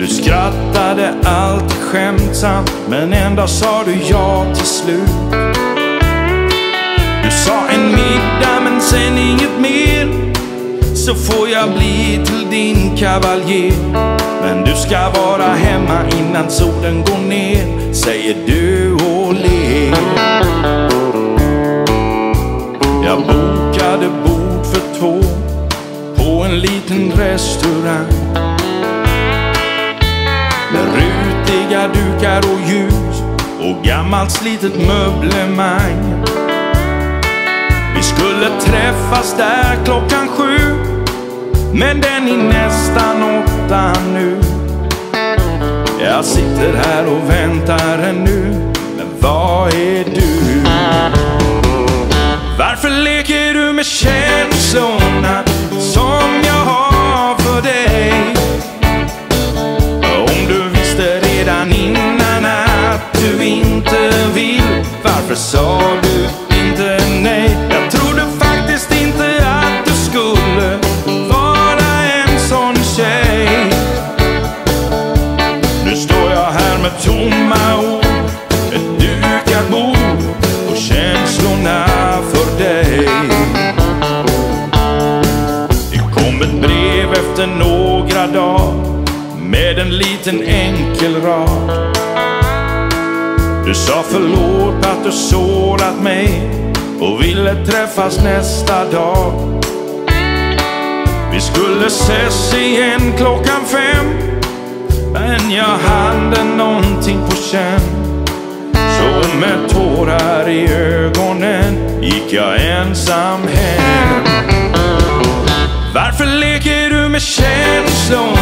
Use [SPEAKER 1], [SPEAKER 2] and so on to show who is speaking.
[SPEAKER 1] Du skrattade alltid skämtsamt, men en dag sa du ja till slut. Du sa en middag men sen inget mer, så får jag bli till din kavaljer. Men du ska vara hemma innan solen går ner, säger du och ler. Jag bokade bord för 2 på en liten restaurang med rutiga dukar och ljus och gammalt slitet möblemang. Vi skulle träffas där klockan 7, men den är nästan 8 nu. Jag sitter här och väntar ännu, men vad är du? Varför leker du med känslorna som jag har för dig? Om du visste redan innan att du inte vill, varför sa du inte nej? Jag trodde faktiskt inte att du skulle vara en sån tjej. Nu står jag här med tomma ord, ett dukat bord och känslorna för dig. Det kom ett brev efter några dagar med en liten enkel rad. Du sa förlåt att du sårat mig och ville träffas nästa dag. Vi skulle ses igen klockan 5, men jag hade någonting på känn. Så med tårar i ögonen gick jag ensam hem. Varför leker du med känslor